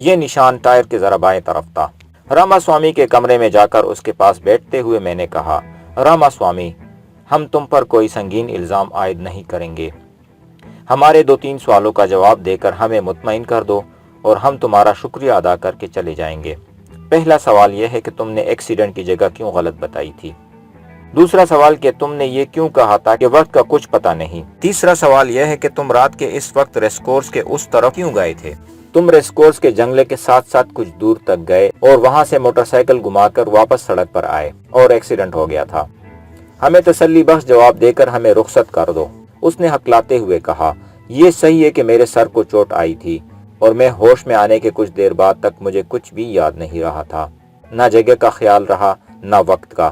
یہ نشان ٹائر کے ذرا بائیں طرف تھا۔ راما سوامی کے کمرے میں جا کر اس کے پاس بیٹھتے ہوئے میں نے کہا، راما سوامی، ہم تم پر کوئی سنگین الزام عائد نہیں کریں گے۔ ہمارے 2-3 سوالوں کا جواب دے کر ہمیں مطمئن کر دو اور ہم تمہارا شکریہ ادا کر کے چلے جائیں گے۔ پہلا سوال یہ ہے کہ تم نے ایکسیڈنٹ کی جگہ کیوں غلط بتائی تھی؟ دوسرا سوال کہ تم نے یہ کیوں کہا تھا کہ وقت کا کچھ پتہ نہیں؟ تیسرا سوال یہ ہے کہ تم رات کے اس وقت ریس کورس کے اس طرف کیوں گئے تھے؟ تم ریس کورس کے جنگلے کے ساتھ ساتھ کچھ دور تک گئے اور وہاں سے موٹر سائیکل گھما کر واپس سڑک پر آئے اور ایکسیڈنٹ ہو گیا تھا۔ ہمیں تسلی بخش جواب دے کر ہمیں رخصت کر دو۔ اس نے ہکلاتے ہوئے کہا، یہ صحیح ہے کہ میرے سر کو چوٹ آئی تھی اور میں ہوش میں آنے کے کچھ دیر بعد تک مجھے کچھ بھی یاد نہیں رہا تھا، نہ جگہ کا خیال رہا نہ وقت کا۔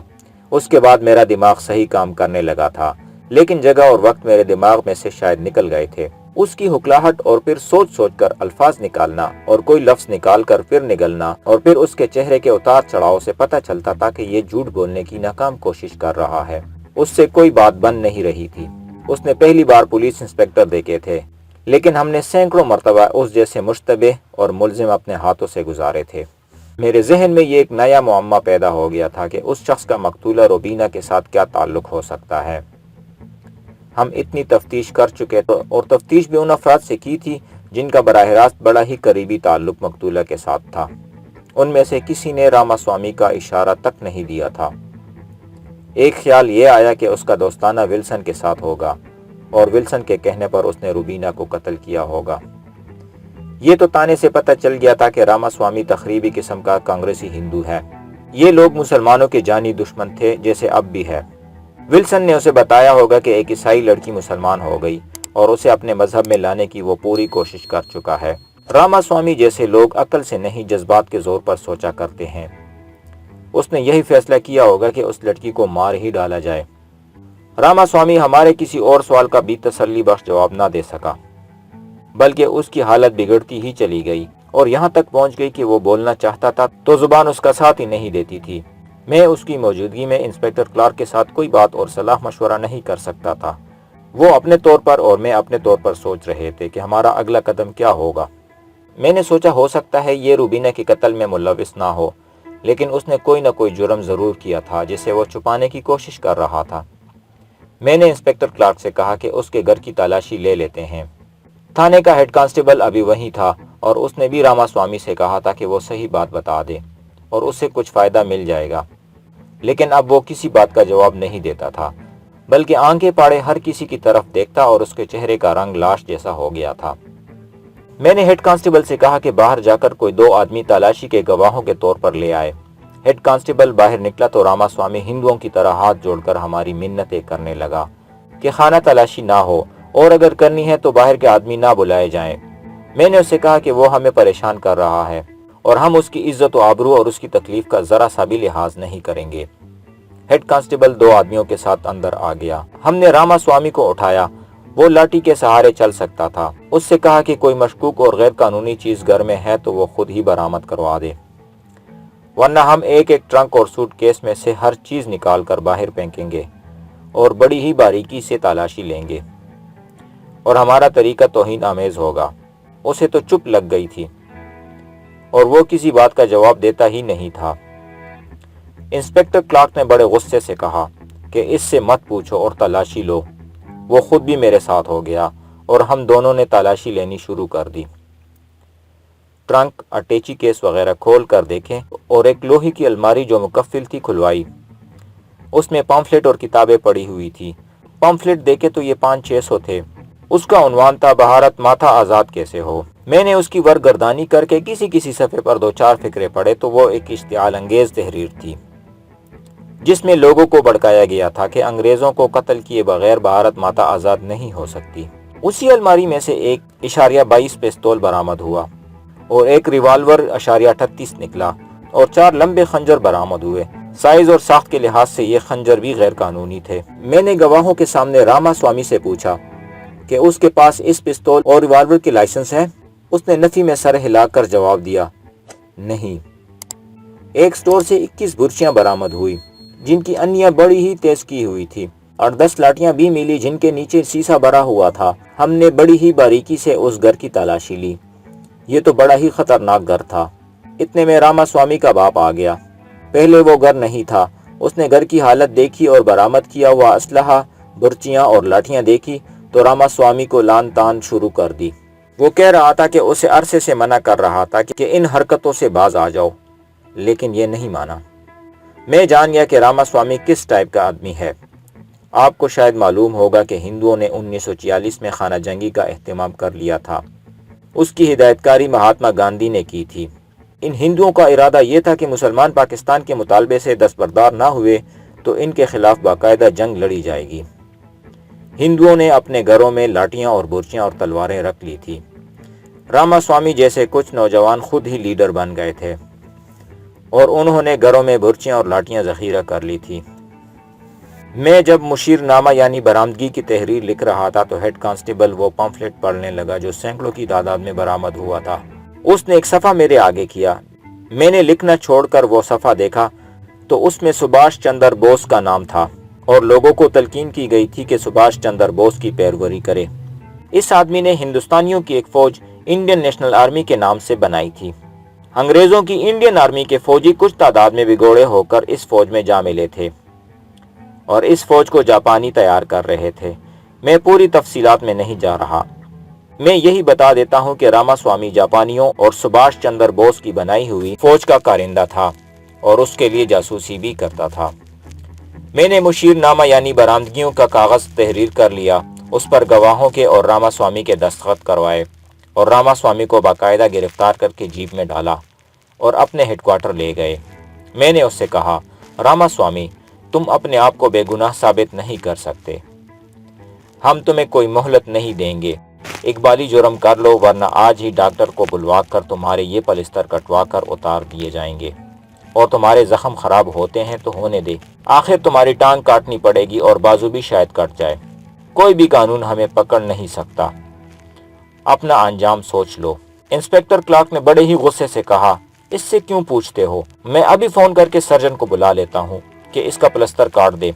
اس کے بعد میرا دماغ صحیح کام کرنے لگا تھا، لیکن جگہ اور وقت میرے دماغ میں سے شاید نکل گئے تھے۔ اس کی ہکلاہٹ اور پھر سوچ سوچ کر الفاظ نکالنا اور کوئی لفظ نکال کر پھر نگلنا اور پھر اس کے چہرے کے اتار چڑھاؤ سے پتہ چلتا تھا کہ یہ جھوٹ بولنے کی ناکام کوشش کر رہا ہے۔ اس سے کوئی بات بن نہیں رہی تھی۔ اس نے پہلی بار پولیس انسپکٹر دیکھے تھے، لیکن ہم نے سینکڑوں مرتبہ اس جیسے مشتبہ اور ملزم اپنے ہاتھوں سے گزارے تھے۔ میرے ذہن میں یہ ایک نیا معمہ پیدا ہو گیا تھا کہ اس شخص کا مقتولہ روبینہ کے ساتھ کیا تعلق ہو سکتا ہے۔ ہم اتنی تفتیش کر چکے تھے اور تفتیش بھی ان افراد سے کی تھی جن کا براہ راست بڑا ہی قریبی تعلق مقتولہ کے ساتھ تھا۔ ان میں سے کسی نے راما سوامی کا اشارہ تک نہیں دیا تھا۔ ایک خیال یہ آیا کہ اس کا دوستانہ ولسن کے ساتھ ہوگا اور ولسن کے کہنے پر اس نے روبینہ کو قتل کیا ہوگا۔ یہ تو تانے سے پتہ چل گیا تھا کہ راما سوامی تخریبی قسم کا کانگریسی ہندو ہے۔ یہ لوگ مسلمانوں کے جانی دشمن تھے، جیسے اب بھی ہے۔ ولسن نے اسے بتایا ہوگا کہ ایک عیسائی لڑکی مسلمان ہو گئی اور اسے اپنے مذہب میں لانے کی وہ پوری کوشش کر چکا ہے۔ راما سوامی جیسے لوگ عقل سے نہیں جذبات کے زور پر سوچا کرتے ہیں۔ اس نے یہی فیصلہ کیا ہوگا کہ اس لڑکی کو مار ہی ڈالا جائے۔ راما سوامی ہمارے کسی اور سوال کا بھی تسلی بخش جواب نہ دے سکا، بلکہ اس کی حالت بگڑتی ہی چلی گئی اور یہاں تک پہنچ گئی کہ وہ بولنا چاہتا تھا تو زبان اس کا ساتھ ہی نہیں دیتی تھی۔ میں اس کی موجودگی میں انسپکٹر کلارک کے ساتھ کوئی بات اور صلاح مشورہ نہیں کر سکتا تھا۔ وہ اپنے طور پر اور میں اپنے طور پر سوچ رہے تھے کہ ہمارا اگلا قدم کیا ہوگا۔ میں نے سوچا ہو سکتا ہے یہ روبینہ کے قتل میں ملوث نہ ہو، لیکن اس نے کوئی نہ کوئی جرم ضرور کیا تھا جسے وہ چھپانے کی کوشش کر رہا تھا۔ میں نے انسپکٹر کلارک سے کہا کہ اس کے گھر کی تلاشی لے لیتے ہیں۔ تھانے کا ہیڈ کانسٹیبل ابھی وہیں تھا اور اس نے بھی راما سوامی سے کہا تھا کہ وہ صحیح بات بتا دے اور اس سے کچھ فائدہ مل جائے گا، لیکن اب وہ کسی بات کا جواب نہیں دیتا تھا، بلکہ آنکھیں پاڑے ہر کسی کی طرف دیکھتا اور اس کے چہرے کا رنگ لاش جیسا ہو گیا تھا۔ میں نے ہیڈ کانسٹیبل سے کہا کہ باہر جا کر کوئی 2 آدمی تلاشی کے گواہوں کے طور پر لے آئے۔ ہیڈ کانسٹیبل باہر نکلا تو راما سوامی ہندوؤں کی طرح ہاتھ جوڑ کر ہماری منتیں کرنے لگا کہ خانہ تلاشی نہ ہو اور اگر کرنی ہے تو باہر کے آدمی نہ بلائے جائیں۔ میں نے اسے کہا کہ وہ ہمیں پریشان کر رہا ہے اور ہم اس کی عزت و آبرو اور اس کی تکلیف کا ذرا سا بھی لحاظ نہیں کریں گے۔ ہیڈ کانسٹیبل 2 آدمیوں کے ساتھ اندر آ گیا۔ ہم نے راما سوامی کو اٹھایا، وہ لاٹھی کے سہارے چل سکتا تھا۔ اس سے کہا کہ کوئی مشکوک اور غیر قانونی چیز گھر میں ہے تو وہ خود ہی برآمد کروا دے، ورنہ ہم ایک ایک ٹرنک اور سوٹ کیس میں سے ہر چیز نکال کر باہر پھینکیں گے اور بڑی ہی باریکی سے تلاشی لیں گے اور ہمارا طریقہ توہین آمیز ہوگا۔ اسے تو چپ لگ گئی تھی اور وہ کسی بات کا جواب دیتا ہی نہیں تھا۔ انسپکٹر کلارک نے بڑے غصے سے کہا کہ اس سے مت پوچھو اور تلاشی لو۔ وہ خود بھی میرے ساتھ ہو گیا اور ہم دونوں نے تلاشی لینی شروع کر دی۔ ٹرنک، اٹیچی کیس وغیرہ کھول کر دیکھیں اور ایک لوہے کی الماری جو مقفل تھی کھلوائی۔ اس میں پامفلٹ اور کتابیں پڑی ہوئی تھی۔ پامفلٹ دیکھے تو یہ 500-600 تھے۔ اس کا عنوان تھا بھارت ماتا آزاد کیسے ہو۔ میں نے اس کی ورگردانی کر کے کسی صفحے پر 2-4 فقرے پڑھے تو وہ ایک اشتعال انگیز تحریر تھی جس میں لوگوں کو بھڑکایا گیا تھا کہ انگریزوں کو قتل کیے بغیر بھارت ماتا آزاد نہیں ہو سکتی۔ اسی الماری میں سے ایک .22 پستول برآمد ہوا اور ایک ریوالور .38 نکلا اور 4 لمبے خنجر برآمد ہوئے۔ سائز اور ساخت کے لحاظ سے یہ خنجر بھی غیر قانونی تھے۔ میں نے گواہوں کے سامنے راما سوامی سے پوچھا کہ اس کے پاس اس پستول اور ریوالور کے لائسنس ہے؟ اس نے نفی میں سر ہلا کر جواب دیا، نہیں۔ ایک سٹور سے 21 برچیاں برآمد ہوئی جن کی انیاں بڑی ہی تیز کی ہوئی تھی اور 10 لاٹیاں بھی ملی جن کے نیچے سیسا بھرا ہوا تھا۔ ہم نے بڑی ہی باریکی سے اس گھر کی تلاشی لی۔ یہ تو بڑا ہی خطرناک گھر تھا۔ اتنے میں راما سوامی کا باپ آ گیا۔ پہلے وہ گھر نہیں تھا۔ اس نے گھر کی حالت دیکھی اور برآمد کیا ہوا اسلحہ، برچیاں اور لاٹھیاں دیکھی تو راما سوامی کو لان تان شروع کر دی۔ وہ کہہ رہا تھا کہ اسے عرصے سے منع کر رہا تھا کہ ان حرکتوں سے باز آ جاؤ، لیکن یہ نہیں مانا۔ میں جان گیا کہ راما سوامی کس ٹائپ کا آدمی ہے۔ آپ کو شاید معلوم ہوگا کہ ہندوؤں نے 1946 میں خانہ جنگی کا اہتمام کر لیا تھا۔ اس کی ہدایت کاری مہاتما گاندھی نے کی تھی۔ ان ہندوؤں کا ارادہ یہ تھا کہ مسلمان پاکستان کے مطالبے سے دستبردار نہ ہوئے تو ان کے خلاف باقاعدہ جنگ لڑی جائے گی۔ ہندوؤں نے اپنے گھروں میں لاٹیاں اور برچیاں اور تلواریں رکھ لی تھی۔ راما سوامی جیسے کچھ نوجوان خود ہی لیڈر بن گئے تھے اور انہوں نے گھروں میں برچیاں اور لاٹیاں ذخیرہ کر لی تھی۔ میں جب مشیر نامہ یعنی برآمدگی کی تحریر لکھ رہا تھا تو ہیڈ کانسٹیبل وہ پمفلٹ پڑھنے لگا جو سینکڑوں کی تعداد میں برآمد ہوا تھا۔ اس نے ایک صفحہ میرے آگے کیا۔ میں نے لکھنا چھوڑ کر وہ صفحہ دیکھا تو اس میں سبھاش چندر بوس کا نام تھا اور لوگوں کو تلقین کی گئی تھی کہ سبھاش چندر بوس کی پیروی کرے۔ اس آدمی نے ہندوستانیوں کی ایک فوج انڈین نیشنل آرمی کے نام سے بنائی تھی۔ انگریزوں کی انڈین آرمی کے فوجی کچھ تعداد میں بگوڑے ہو کر اس فوج میں جا ملے تھے اور اس فوج کو جاپانی تیار کر رہے تھے۔ میں پوری تفصیلات میں نہیں جا رہا۔ میں یہی بتا دیتا ہوں کہ راما سوامی جاپانیوں اور سبھاش چندر بوس کی بنائی ہوئی فوج کا کارندہ تھا اور اس کے لیے جاسوسی بھی کرتا تھا۔ میں نے مشیر نامہ یعنی برآمدگیوں کا کاغذ تحریر کر لیا، اس پر گواہوں کے اور راما سوامی کے دستخط کروائے اور راما سوامی کو باقاعدہ گرفتار کر کے جیپ میں ڈالا اور اپنے ہیڈ کوارٹر لے گئے۔ میں نے اس سے کہا، راما سوامی، تم اپنے آپ کو بے گناہ ثابت نہیں کر سکتے۔ ہم تمہیں کوئی مہلت نہیں دیں گے۔ اقبالی جرم کر لو ورنہ آج ہی ڈاکٹر کو بلوا کر تمہارے یہ پلستر کٹوا کر اتار دیے جائیں گے، اور تمہارے زخم خراب ہوتے ہیں تو ہونے دے، آخر تمہاری ٹانگ کاٹنی پڑے گی اور بازو بھی شاید کٹ جائے، کوئی بھی قانون ہمیں پکڑ نہیں سکتا، اپنا انجام سوچ لو۔ انسپکٹر کلارک نے بڑے ہی غصے سے کہا، اس سے کیوں پوچھتے ہو؟ میں ابھی فون کر کے سرجن کو بلا لیتا ہوں کہ اس کا پلستر کاٹ دے۔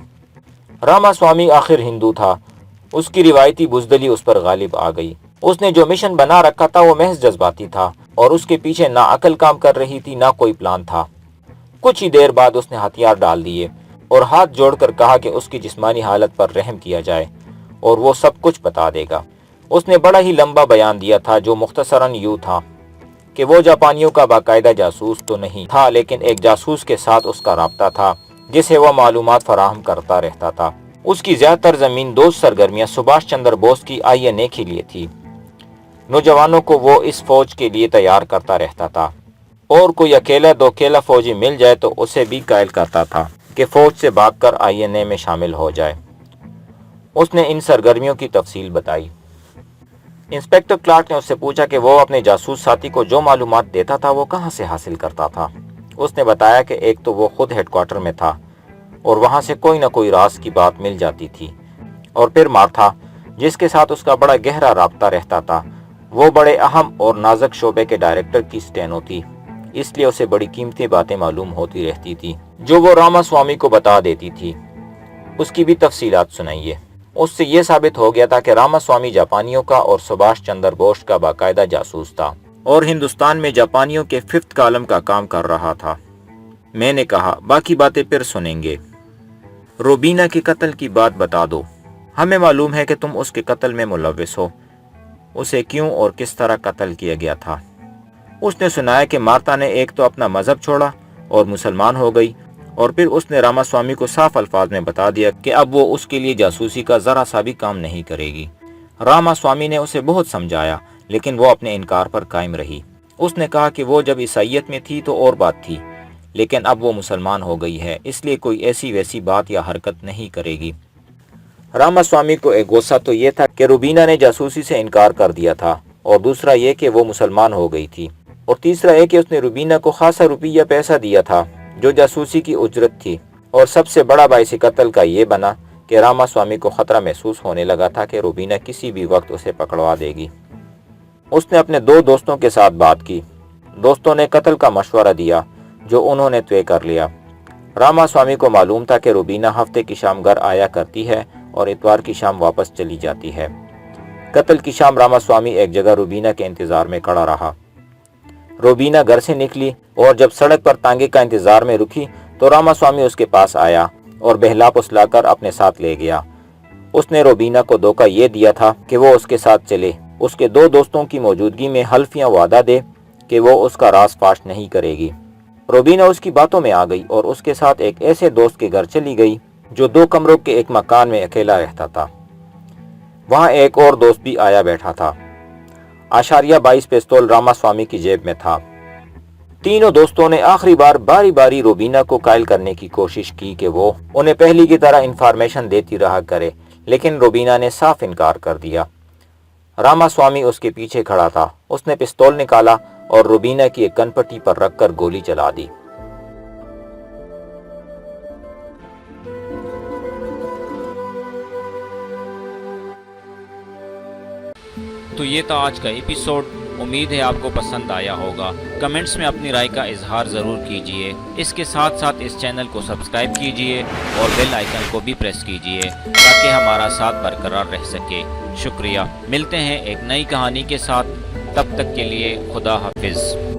راما سوامی آخر ہندو تھا، اس کی روایتی بزدلی اس پر غالب آ گئی۔ اس نے جو مشن بنا رکھا تھا وہ محض جذباتی تھا اور اس کے پیچھے نہ عقل کام کر رہی تھی نہ کوئی پلان تھا۔ کچھ ہی دیر بعد اس نے ہتھیار ڈال دیے اور ہاتھ جوڑ کر کہا کہ اس کی جسمانی حالت پر رحم کیا جائے اور وہ سب کچھ بتا دے گا۔ اس نے بڑا ہی لمبا بیان دیا تھا جو مختصراً یوں تھا کہ وہ جاپانیوں کا باقاعدہ جاسوس تو نہیں تھا لیکن ایک جاسوس کے ساتھ اس کا رابطہ تھا جسے وہ معلومات فراہم کرتا رہتا تھا۔ اس کی زیادہ تر زمین دوست سرگرمیاں سبھاش چندر بوس کی INA کے لیے تھی۔ نوجوانوں کو وہ اس فوج کے لیے تیار کرتا رہتا تھا اور کوئی اکیلا دو کیلا فوجی مل جائے تو اسے بھی قائل کرتا تھا کہ فوج سے بھاگ کر INA میں شامل ہو جائے۔ اس نے ان سرگرمیوں کی تفصیل بتائی۔ انسپکٹر کلارک نے اس سے پوچھا کہ وہ اپنے جاسوس ساتھی کو جو معلومات دیتا تھا وہ کہاں سے حاصل کرتا تھا۔ اس نے بتایا کہ ایک تو وہ خود ہیڈ کوارٹر میں تھا اور وہاں سے کوئی نہ کوئی راز کی بات مل جاتی تھی، اور پھر مارتھا جس کے ساتھ اس کا بڑا گہرا رابطہ رہتا تھا، وہ بڑے اہم اور نازک شعبے کے ڈائریکٹر کی سٹینو تھی، اس لیے اسے بڑی قیمتی باتیں معلوم ہوتی رہتی تھی جو وہ راما سوامی کو بتا دیتی تھی۔ اس کی بھی تفصیلات سنائیے۔ اس سے یہ ثابت ہو گیا تھا کہ راما سوامی جاپانیوں کا اور سبھاش چندر بوس کا باقاعدہ جاسوس تھا اور ہندوستان میں جاپانیوں کے 5th کالم کا کام کر رہا تھا۔ میں نے کہا، باقی باتیں پھر سنیں گے۔ روبینہ کے قتل کی بات بتا دو۔ ہمیں معلوم ہے کہ تم اس کے قتل میں ملوث ہو۔ اسے کیوں اور کس طرح قتل کیا گیا تھا؟ اس نے سنایا کہ مارتا نے ایک تو اپنا مذہب چھوڑا اور مسلمان ہو گئی، اور پھر اس نے راما سوامی کو صاف الفاظ میں بتا دیا کہ اب وہ اس کے لیے جاسوسی کا ذرا سا بھی کام نہیں کرے گی۔ راما سوامی نے اسے بہت سمجھایا لیکن وہ اپنے انکار پر قائم رہی۔ اس نے کہا کہ وہ جب عیسائیت میں تھی تو اور بات تھی، لیکن اب وہ مسلمان ہو گئی ہے، اس لیے کوئی ایسی ویسی بات یا حرکت نہیں کرے گی۔ راما سوامی کو ایک غصہ تو یہ تھا کہ روبینہ نے جاسوسی سے انکار کر دیا تھا، اور دوسرا یہ کہ وہ مسلمان ہو گئی تھی، اور تیسرا یہ کہ اس نے روبینہ کو خاصا روپیہ پیسہ دیا تھا جو جاسوسی کی اجرت تھی، اور سب سے بڑا باعث قتل کا یہ بنا کہ راما سوامی کو خطرہ محسوس ہونے لگا تھا کہ روبینہ کسی بھی وقت اسے پکڑوا دے گی۔ اس نے اپنے 2 دوستوں کے ساتھ بات کی۔ دوستوں نے قتل کا مشورہ دیا جو انہوں نے طے کر لیا۔ راما سوامی کو معلوم تھا کہ روبینہ ہفتے کی شام گھر آیا کرتی ہے اور اتوار کی شام واپس چلی جاتی ہے۔ قتل کی شام راما سوامی ایک جگہ روبینہ کے انتظار میں کھڑا رہا۔ روبینہ گھر سے نکلی اور جب سڑک پر تانگے کا انتظار میں رکی تو راماسوامی اس کے پاس آیا اور بہلا پسلا کر اپنے ساتھ لے گیا۔ اس نے روبینہ کو دھوکہ یہ دیا تھا کہ وہ اس کے ساتھ چلے، اس کے 2 دوستوں کی موجودگی میں حلفیاں وعدہ دے کہ وہ اس کا راز فاش نہیں کرے گی۔ روبینہ اس کی باتوں میں آ گئی اور اس کے ساتھ ایک ایسے دوست کے گھر چلی گئی جو 2 کمروں کے ایک مکان میں اکیلا رہتا تھا۔ وہاں ایک اور دوست بھی آیا بیٹھا تھا۔ 22 پستول راماسوامی کی جیب میں تھا۔ تینوں دوستوں نے آخری بار باری باری روبینہ کو قائل کرنے کی کوشش کی کہ وہ انہیں پہلی کی طرح انفارمیشن دیتی رہا کرے، لیکن روبینہ نے صاف انکار کر دیا۔ راماسوامی اس کے پیچھے کھڑا تھا۔ اس نے پستول نکالا اور روبینہ کی ایک کن پٹی پر رکھ کر گولی چلا دی۔ تو یہ تھا آج کا ایپیسوڈ۔ امید ہے آپ کو پسند آیا ہوگا۔ کمنٹس میں اپنی رائے کا اظہار ضرور کیجیے۔ اس کے ساتھ ساتھ اس چینل کو سبسکرائب کیجیے اور بیل آئیکن کو بھی پریس کیجیے تاکہ ہمارا ساتھ برقرار رہ سکے۔ شکریہ۔ ملتے ہیں ایک نئی کہانی کے ساتھ، تب تک کے لیے خدا حافظ۔